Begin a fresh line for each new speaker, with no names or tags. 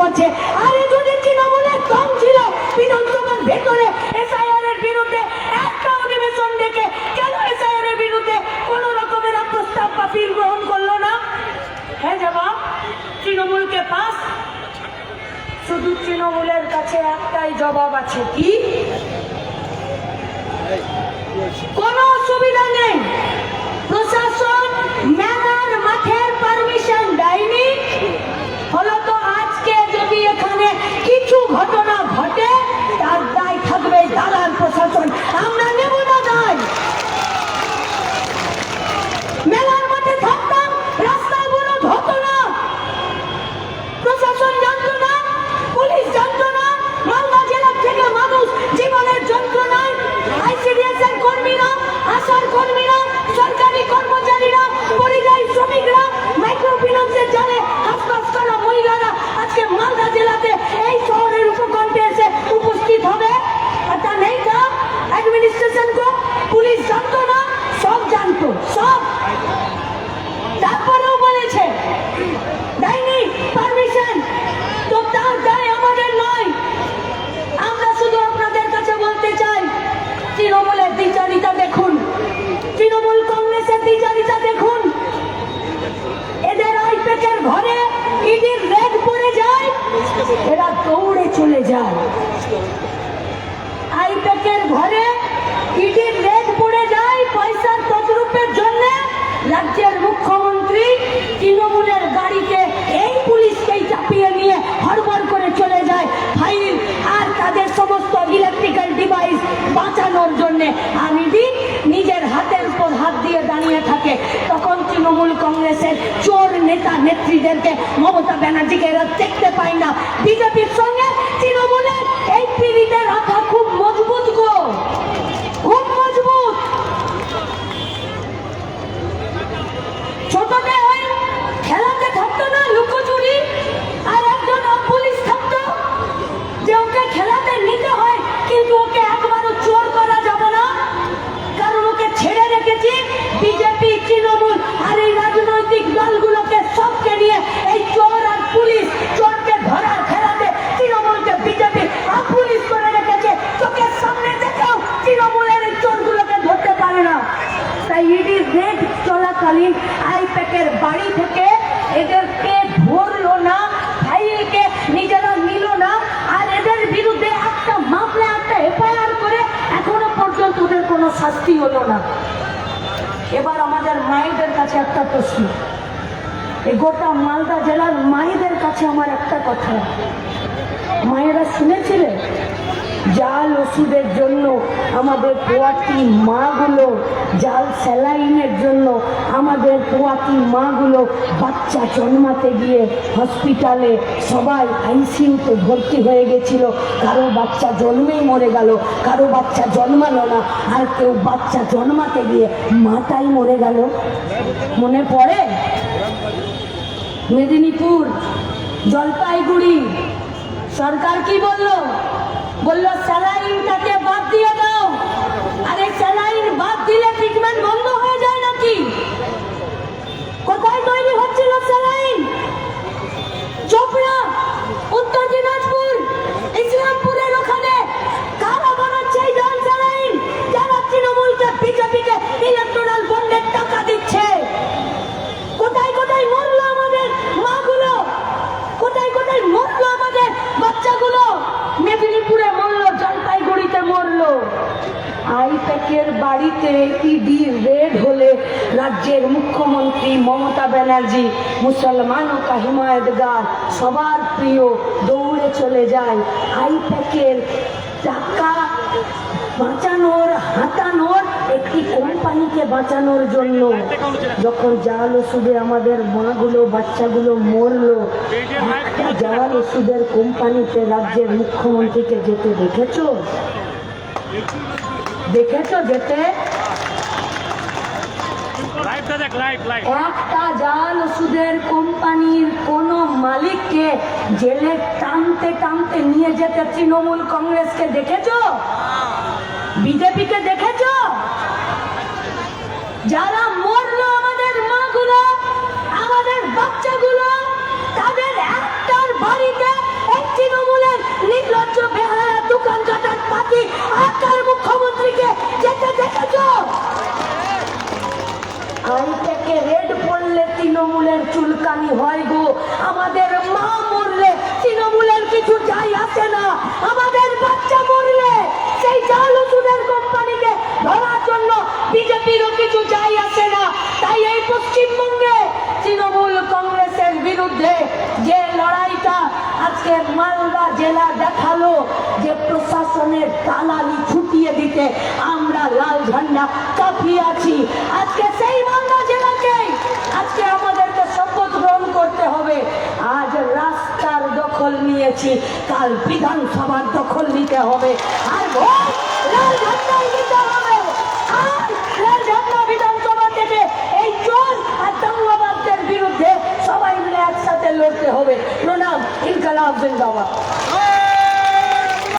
করছে। আরে যদি তৃণমূলের দম ছিল বিধানসভার ভেতরে এসআইআর এর বিরুদ্ধে একটা অধিবেশন ডেকে কেন এসআইআর এর বিরুদ্ধে কোন রকমের প্রস্তাব বা বিল গ্রহণ করলো না? হ্যাঁ জবাব তৃণমূলকে পাস। শুধু তৃণমূলের কাছে একটাই জবাব আছে, কি? কোনো অসুবিধা নেই, প্রশাসন মেলার মাঠের পারমিশন দেয়নি, ফলত আজকে যদি এখানে কিছু ঘটনা ঘটে তার দায় থাকবে দালাল প্রশাসন। আমরা নেব না দায়। মেলার মাঠে থাকতাম, রাস্তায় অবরোধ হতো না, প্রশাসন জানতো না, পুলিশ জানতো না, মালদা জেলার থেকে মানুষ জীবনের যন্ত্রণায়, আইসিডিএস এর কর্মীরা, আশার কর্মীরা, সরকারি কর্মচারীরা, পরিযায়ী শ্রমিকরা, মাইক্রো ফিন্যান্সের জালে হাসপাস করা মহিলারা আজকে মালদা জেলাতে এই শহরের উপকণ্ঠে এসে উপস্থিত হবে। এটা নেই তা অ্যাডমিনিস্ট্রেশন কো, পুলিশ জানতো না, সব জানতো, সব। তারপরেও বলেছে দেয়নি পারমিশন, তো তার দায় আমাদের নয়। আমরা শুধু আপনাদের কাছে বলতে চাই, তৃণমূলের দ্বিচারিতা দেখুন, তৃণমূল কংগ্রেসের দ্বিচারিতা দেখুন। এদের আইপ্যাকের ঘরে ইডির রেড পড়ে যায়, এরা দৌড়ে চলে যায়। আইপ্যাকের ঘরে ইডির রেড পড়ে যায় পয়সার তছরূপের জন্য, রাজ্যের মুখ্যমন্ত্রী তৃণমূলের গাড়িতে এই পুলিশকেই চাপিয়ে নিয়ে হড়বড় করে চলে যায় ফাইল আর তাদের সমস্ত ইলেকট্রিক্যাল ডিভাইস বাঁচানোর জন্য। আর ইডি নিজের হাতের উপর হাত দিয়ে দাঁড়িয়ে থাকে। তখন তৃণমূল কংগ্রেসের চোর নেতা নেত্রীদেরকে, মমতা ব্যানার্জিকে এরা দেখতে পায় না। বিজেপির সঙ্গে তৃণমূলের এই পিড়িতে রাখা খুব মজবুত গো, খুব মজবুত। ছোটতে ওই খেলাতে থাকতো না লুকোচুরি, আর একজন পুলিশ থাকতো যে ওকে খেলাতে নিতে হয়, কিন্তু ওকে একবারও চোর করা যাবে না, কারণ ওকে ছেড়ে রেখেছি বিজেপি, তৃণমূল আর এই রাজনৈতিক দলগুলোকে সবকে নিয়ে এই চোর আর পুলিশ, চোরকে ধরার খেলাতে তৃণমূলকে বিজেপি আর পুলিশ করে রেখেছে। চোখের সামনে দেখেও তৃণমূলের এই চোরগুলোকে ধরতে পারে না। তাই ইডি রেড চলাকালীন আইপ্যাকের বাড়ি থেকে এদেরকে ধরলো না, ফাইলকে নিজেরা নিল না, আর এদের বিরুদ্ধে একটা মামলা, একটা এফআইআর করে এখনো পর্যন্ত ওদের কোনো শাস্তি হলো না। এবার আমাদের মায়েদের কাছে একটা প্রশ্ন, এই গোটা মালদা জেলার মায়েদের কাছে আমার একটা কথা, মায়েরা শুনেছিলেন জাল ওষুধের জন্য আমাদের পোয়াতি মাগুলো, জাল স্যালাইনের জন্য আমাদের পোয়াতি মাগুলো বাচ্চা জন্মাতে গিয়ে হসপিটালে সবাই আইসিইউতে ভর্তি হয়ে গেছিল। কারো বাচ্চা জন্মেই মরে গেল, কারো বাচ্চা জন্মালো না, আর কেউ বাচ্চা জন্মাতে গিয়ে মাটাই মরে গেল। মনে পড়ে মেদিনীপুর, জলপাইগুড়ি, সরকার কি বললো? বললো স্যালাইনটাকে বাদ দিয়ে দাও। আরে স্যালাইন বাদ দিলে ট্রিটমেন্ট বন্ধ হয়ে যায় নাকি? কোথায় তৈরি হচ্ছিল স্যালাইন? চোপড়া, উত্তর দিনাজপুর, ইসলামপুরের ওখানে। কারা বানাচ্ছে এই জাল স্যালাইন? যারা তৃণমূলকে, বিজেপিকে ইলেকট্রাল বন্ডের টাকা দিচ্ছে। কোথায় কোথায় মরলো আমাদের মাগুলো, কোথায় কোথায় মরলো আমাদের বাচ্চাগুলো? মেদিনীপুরে মরলো, জলপাইগুড়িতে মরলো। আইপ্যাকের বাড়িতে ইডি রেড হলে রাজ্যের মুখ্যমন্ত্রী মমতা ব্যানার্জি, মুসলমানও কা হিমায়তগার, সবার প্রিয়, দৌড়ে চলে যায় আইপ্যাকের টাকা বাঁচানোর, হাতানোর, একটি কোম্পানিকে বাঁচানোর জন্য। যখন জাল ওষুধে আমাদের মাগুলো, বাচ্চাগুলো মরলো, একটা জাল ওষুধের কোম্পানিতে রাজ্যের মুখ্যমন্ত্রীকে যেতে দেখেছো? দেখেছো যেতে? একটা জাল ওষুধের কোম্পানির কোন মালিককে জেলে টানতে টানতে নিয়ে যেতে তৃণমূল কংগ্রেসকে দেখেছো? বিজেপিকে দেখেছো? যারা মরলো আমাদের মাগুলো, আমাদের বাচ্চাগুলো, তাদের একটার বাড়িতে বেহায়া দোকান কাটার পাতি আকার মুখ্যমন্ত্রীকে যেতে দেখেছ? আই থেকে রেড পড়লে তৃণমূলের চুলকানি হয় গো। আমাদের মা মরলে তৃণমূলের কিছু যাই আসে না, আমাদের বাচ্চা মরলে সেই চাল ওষুধের কোম্পানিকে ধরার জন্য বিজেপিরও কিছু যাই আসে না। তাই এই পশ্চিমবঙ্গে তৃণমূল কংগ্রেসের বিরুদ্ধে যে লড়াইটা আজকে মালদা জেলা দেখালো, যে প্রশাসনের দালালি ছুটিয়ে দিতে আমরা লাল ঝান্ডা কাঁপিয়ে আছি, আজকে সেই মালদা জেলাকে আজকে আমাদেরকে শপথ গ্রহণ করতে হবে। আজ রাস্তার দখল নিয়েছি, কাল বিধানসভার দখল নিতে হবে, আর ভোট লাল ঝান্ডায় নিতে হবে। আর লাল ঝান্ডা বিধানসভা থেকে এই চোর আর দাঙ্গাবাজদের বিরুদ্ধে সবাই মিলে একসাথে লড়তে হবে। প্রণাম, ইনকালাব জিন্দাবাদ।